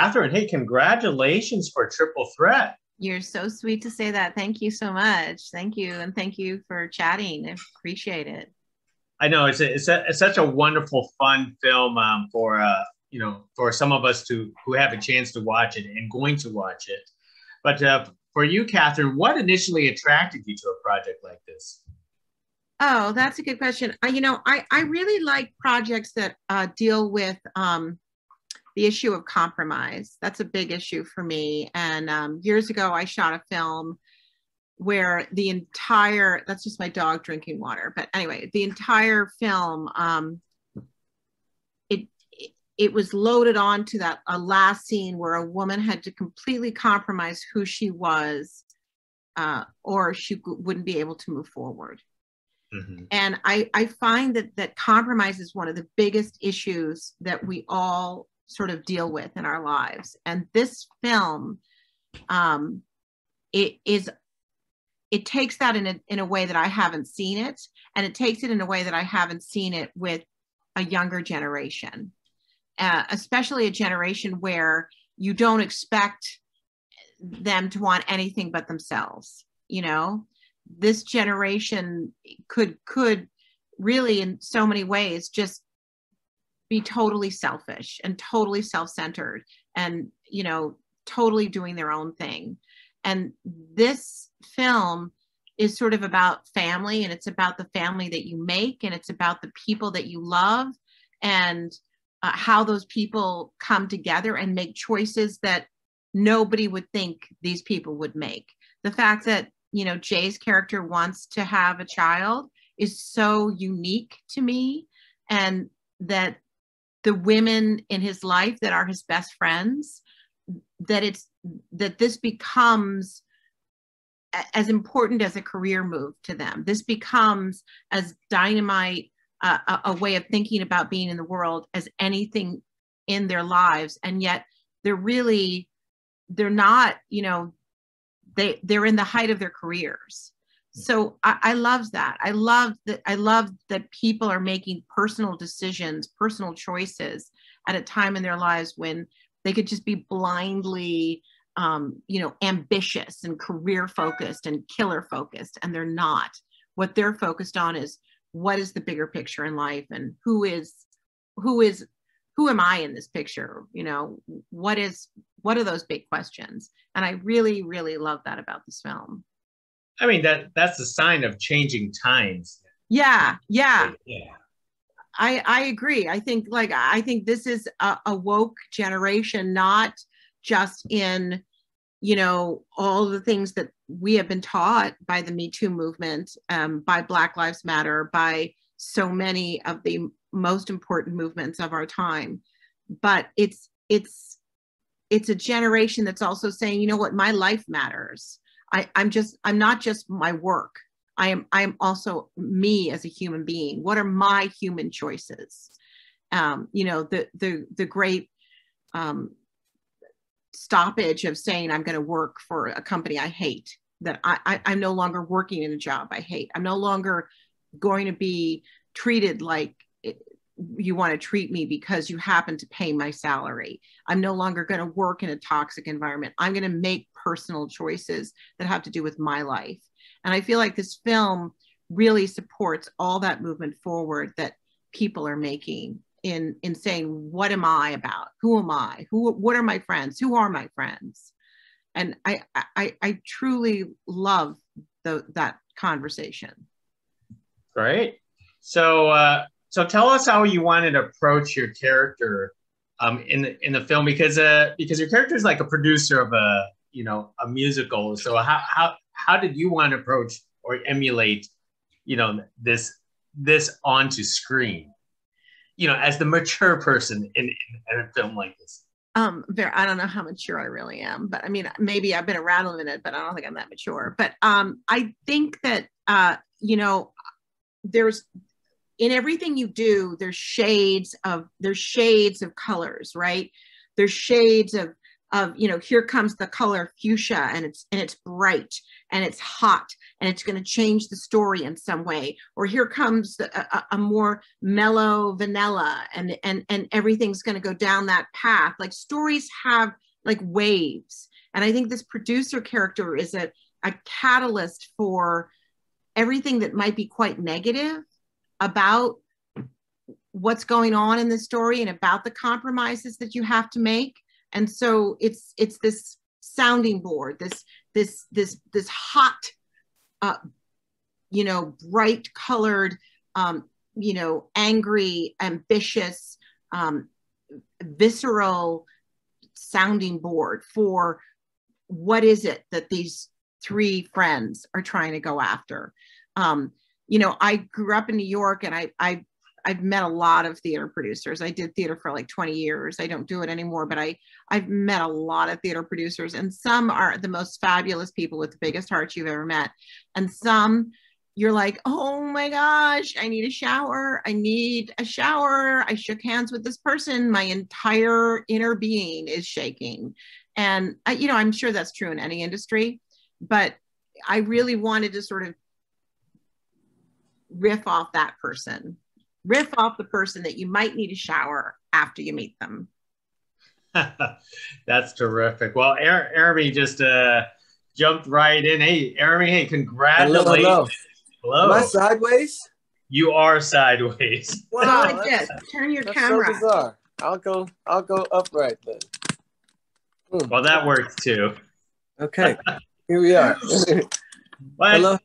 Catherine, hey, congratulations for Triple Threat. You're so sweet to say that. Thank you so much. Thank you. And thank you for chatting. I appreciate it. I know it's such a wonderful, fun film for for some of us who have a chance to watch it and going to watch it. But for you, Catherine, what initially attracted you to a project like this? Oh, that's a good question. I really like projects that deal with the issue of compromise. That's a big issue for me. And years ago, I shot a film where the entire, that's just my dog drinking water. But anyway, the entire film, it was loaded onto that a last scene where a woman had to completely compromise who she was, or she wouldn't be able to move forward. Mm-hmm. And I find that compromise is one of the biggest issues that we all sort of deal with in our lives. And this film, it takes that in a way that I haven't seen it, and it takes it in a way that I haven't seen it with a younger generation, especially a generation where you don't expect them to want anything but themselves. This generation could really, in so many ways, just be totally selfish and totally self-centered and, totally doing their own thing. And this film is sort of about family, and it's about the family that you make, and it's about the people that you love, and how those people come together and make choices that nobody would think these people would make. The fact that, Jay's character wants to have a child is so unique to me, and that the women in his life that are his best friends, that this becomes as important as a career move to them. This becomes as dynamite a way of thinking about being in the world as anything in their lives. And yet they're not, they're in the height of their careers. So I love that. I love that people are making personal decisions, personal choices at a time in their lives when they could just be blindly, ambitious and career focused and killer focused, and they're not. What they're focused on is, what is the bigger picture in life, and who am I in this picture? What are those big questions? And I really, really love that about this film. I mean, that's a sign of changing times. Yeah. I agree. I think this is a woke generation, not just in, all the things that we have been taught by the Me Too movement, by Black Lives Matter, by so many of the most important movements of our time. But it's a generation that's also saying, what, my life matters. I'm not just my work. I'm also me as a human being. What are my human choices? The great stoppage of saying I'm going to work for a company I hate, that I'm no longer working in a job I hate. I'm no longer going to be treated like you want to treat me because you happen to pay my salary. I'm no longer going to work in a toxic environment. I'm going to make personal choices that have to do with my life. And I feel like this film really supports all that movement forward that people are making in saying, what am I about? Who am I? What are my friends? Who are my friends? And I truly love that conversation. Great. So tell us how you wanted to approach your character in the film, because your character is like a producer of a musical. So how did you want to approach or emulate this onto screen, as the mature person in a film like this? I don't know how mature I really am, but I mean, maybe I've been around a minute, but I don't think I'm that mature. But I think that there's, in everything you do, there's shades of colors, right? There's shades of, you know, here comes the color fuchsia, and it's bright and it's hot and it's going to change the story in some way, or here comes a more mellow vanilla, and everything's going to go down that path. Like, stories have like waves, and I think this producer character is a catalyst for everything that might be quite negative about what's going on in the story and about the compromises that you have to make. And so it's this sounding board, this hot, you know, bright colored, you know, angry, ambitious, visceral sounding board for what is it that these three friends are trying to go after. You know, I grew up in New York, and I've met a lot of theater producers. I did theater for like 20 years. I don't do it anymore, but I've met a lot of theater producers, and some are the most fabulous people with the biggest hearts you've ever met. And some you're like, oh my gosh, I need a shower. I need a shower. I shook hands with this person. My entire inner being is shaking. And you know, I'm sure that's true in any industry, but I really wanted to sort of riff off that person. Riff off the person that you might need a shower after you meet them. That's terrific. Well, Aramie just jumped right in. Hey, Aramie, hey, congratulations. Hello. Hello. Am I sideways? You are sideways. Wow, like this. Turn your that's camera. so bizarre. I'll go upright then. Well, that works too. Okay, here we are. Hello.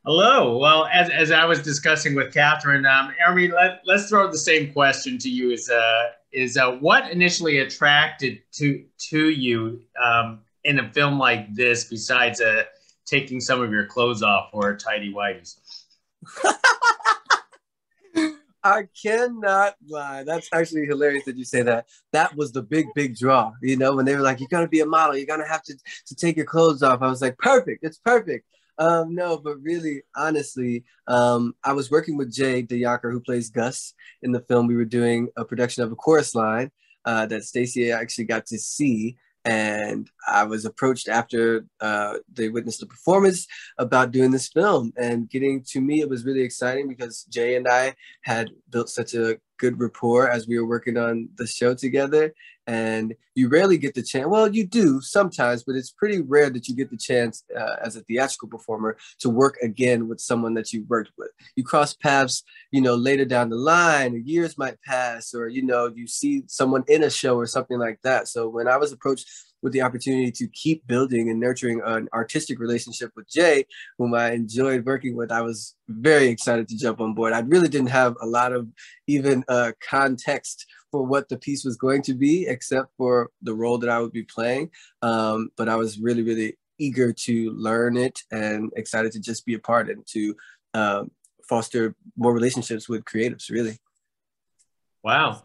Hello. Well, as I was discussing with Catherine, Aramie, let's throw the same question to you. Is what initially attracted to you in a film like this, besides taking some of your clothes off for tidy whities? I cannot lie. That's actually hilarious that you say that. That was the big draw. You know, when they were like, "You're gonna be a model. You're gonna have to take your clothes off." I was like, "Perfect. It's perfect." No, but really, honestly, I was working with DeYonker, who plays Gus in the film. We were doing a production of a chorus line that Stacey actually got to see. And I was approached after they witnessed the performance about doing this film. And getting to me, it was really exciting because Jay and I had built such a good rapport as we were working on the show together. And you rarely get the chance. Well, you do sometimes, but it's pretty rare that you get the chance as a theatrical performer to work again with someone that you worked with. You cross paths, you know, later down the line, years might pass, or, you know, you see someone in a show or something like that. So when I was approached with the opportunity to keep building and nurturing an artistic relationship with Jay, whom I enjoyed working with, I was very excited to jump on board. I really didn't have a lot of even context for what the piece was going to be, except for the role that I would be playing. But I was really, really eager to learn it and excited to just be a part and to foster more relationships with creatives, really. Wow.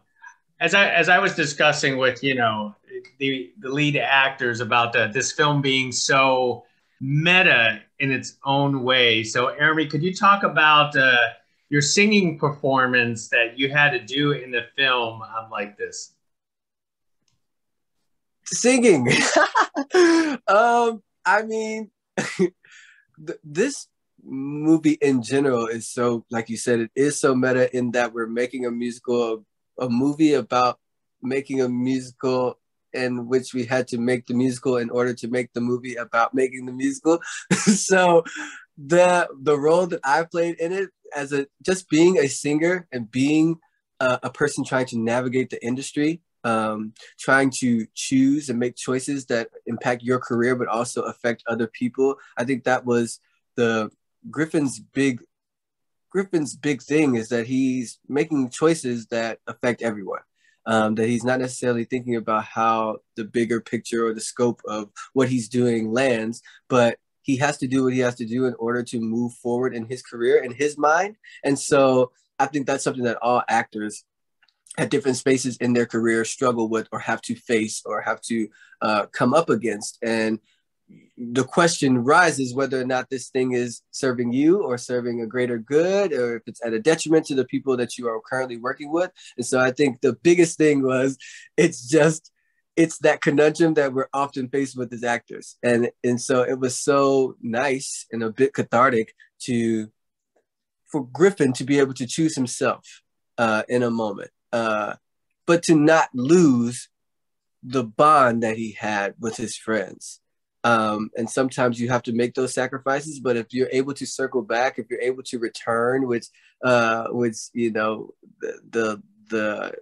As I was discussing with, you know, the lead actors about this film being so meta in its own way. So, Aramie, could you talk about your singing performance that you had to do in the film like this? Singing. I mean, this movie in general is so, like you said, it is so meta in that we're making a musical, a movie about making a musical in which we had to make the musical in order to make the movie about making the musical. So the role that I played in it as just being a singer and being a person trying to navigate the industry, trying to choose and make choices that impact your career, but also affect other people. I think that was Griffin's big thing, is that he's making choices that affect everyone. That he's not necessarily thinking about how the bigger picture or the scope of what he's doing lands, but he has to do what he has to do in order to move forward in his career, in his mind. And so I think that's something that all actors at different spaces in their career struggle with, or have to face, or have to come up against. And the question rises whether or not this thing is serving you or serving a greater good, or if it's at a detriment to the people that you are currently working with. And so I think the biggest thing was, it's just it's that conundrum that we're often faced with as actors. And so it was so nice and a bit cathartic for Griffin to be able to choose himself in a moment, but to not lose the bond that he had with his friends. And sometimes you have to make those sacrifices, but if you're able to circle back, if you're able to return, which you know, the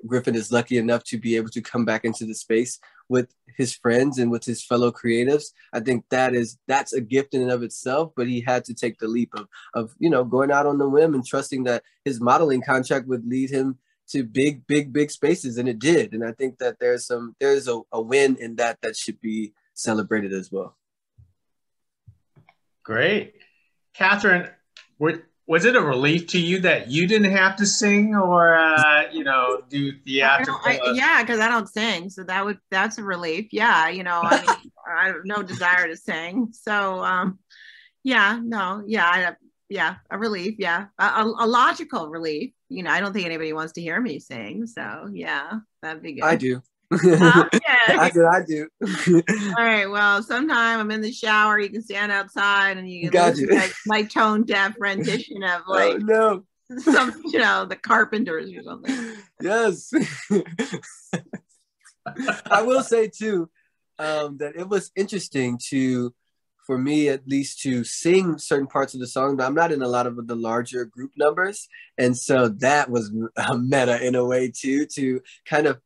Griffin is lucky enough to be able to come back into the space with his friends and with his fellow creatives. I think that's a gift in and of itself, but he had to take the leap of you know, going out on the whim and trusting that his modeling contract would lead him to big spaces, and it did. And I think that there's a win in that should be celebrated as well. Great. Catherine, was it a relief to you that you didn't have to sing or, you know, do theatrical? Yeah, because I don't sing. So that's a relief. Yeah, you know, I mean, I have no desire to sing. So, yeah, no, yeah, a relief. Yeah, a logical relief. You know, I don't think anybody wants to hear me sing. So, yeah, that'd be good. I do. Okay. I do. All right. Well, sometime I'm in the shower. You can stand outside and you can Got listen you. to my tone deaf rendition of like no. some, you know, the Carpenters or something. Yes. I will say too that it was interesting for me at least to sing certain parts of the song, but I'm not in a lot of the larger group numbers, and so that was meta in a way too, to kind of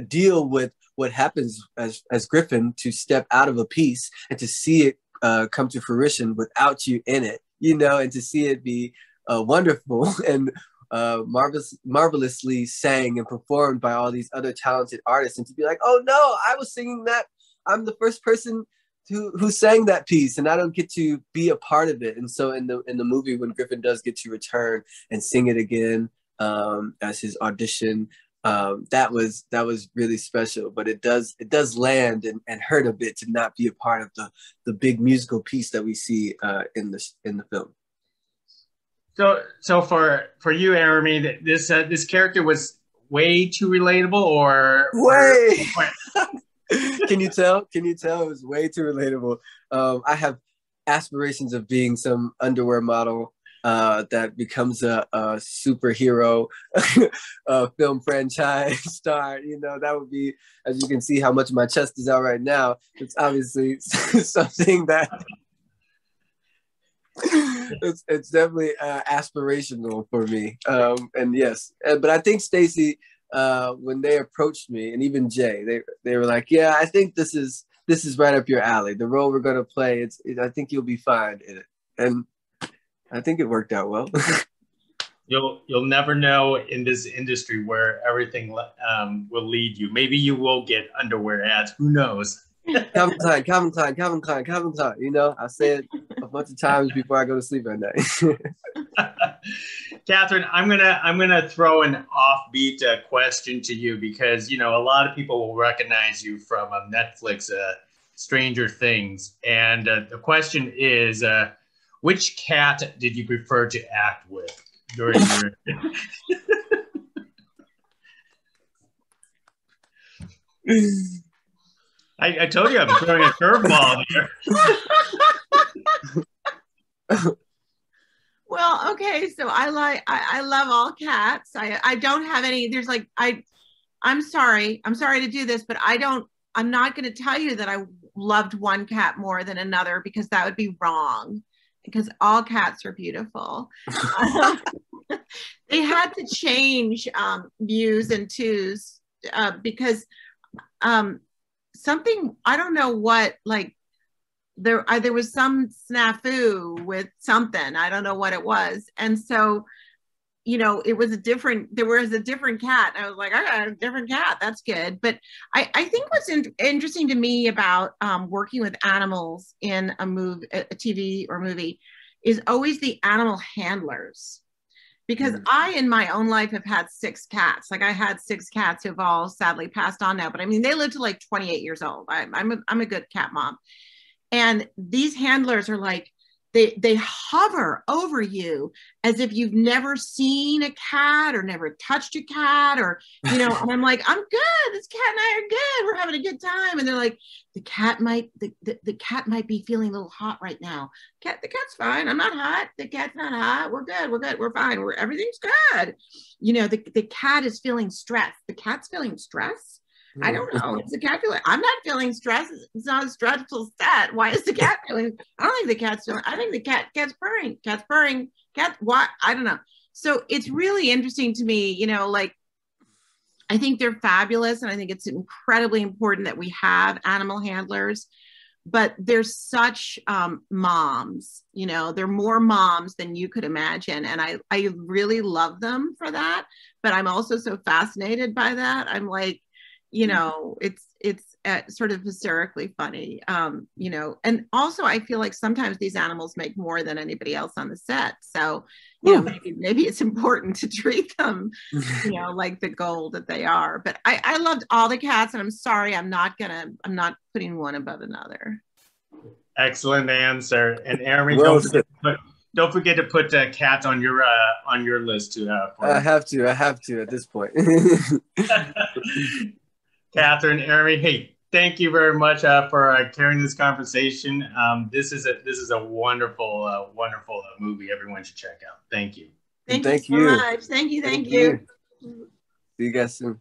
deal with what happens as Griffin, to step out of a piece and to see it come to fruition without you in it, you know, and to see it be wonderful and marvelously sang and performed by all these other talented artists, and to be like, oh no, I was singing that. I'm the first person who sang that piece, and I don't get to be a part of it. And so in the movie, when Griffin does get to return and sing it again as his audition, that was really special. But it does land and hurt a bit to not be a part of the big musical piece that we see in the film. So for you, Aramie, this character was way too relatable, or way. Can you tell? It was way too relatable. I have aspirations of being some underwear model that becomes a superhero film franchise star. You know, that would be, as you can see how much my chest is out right now, it's obviously something that it's definitely aspirational for me. And yes, but I think Stacey, when they approached me, and even Jay, they were like, yeah, I think this is right up your alley. The role we're going to play, I think you'll be fine in it. And I think it worked out well. You'll never know in this industry where everything will lead you. Maybe you will get underwear ads. Who knows? Calvin Klein. You know, I say it a bunch of times before I go to sleep at night. Catherine, I'm gonna throw an offbeat question to you, because you know a lot of people will recognize you from Netflix, Stranger Things, and the question is, which cat did you prefer to act with during your? I told you I'm throwing a curveball there. Well, okay, so I love all cats. I don't have any. There's like I'm sorry to do this, but I'm not going to tell you that I loved one cat more than another, because that would be wrong. Because all cats are beautiful. They had to change Mews and Twos because something, I don't know what, like there was some snafu with something, I don't know what it was, and so you know there was a different cat, and I was like, I got a different cat, that's good. But I think what's interesting to me about working with animals in a TV or movie is always the animal handlers. Because I, in my own life, have had 6 cats. Like I had 6 cats who've all sadly passed on now. But I mean, they lived to like 28 years old. I'm a good cat mom. And these handlers are like, they hover over you as if you've never seen a cat or never touched a cat, or, you know, and I'm like, I'm good. This cat and I are good. We're having a good time. And they're like, the cat might be feeling a little hot right now. The cat's fine. I'm not hot. The cat's not hot. We're good. We're good. We're fine. Everything's good. You know, the cat is feeling stress. The cat's feeling stress. I don't know. It's the cat feeling. I'm not feeling stress. It's not a stressful set. Why is the cat feeling? I don't think the cat's feeling. I think the cat's purring. Cat's purring. Cat. Why? I don't know. So it's really interesting to me. You know, like, I think they're fabulous, and I think it's incredibly important that we have animal handlers. But they're such moms. You know, they're more moms than you could imagine, and I really love them for that. But I'm also so fascinated by that. I'm like, you know, it's sort of hysterically funny, you know, and also I feel like sometimes these animals make more than anybody else on the set. So, you know, maybe it's important to treat them, you know, like the gold that they are. But I loved all the cats, and I'm sorry, I'm not putting one above another. Excellent answer. And Aramie, don't forget to put cats on your list too. I have to at this point. Catherine, Aramie, hey, thank you very much for carrying this conversation. This is a wonderful, wonderful movie. Everyone should check out. Thank you. Thank you so much. Thank you. See you guys soon.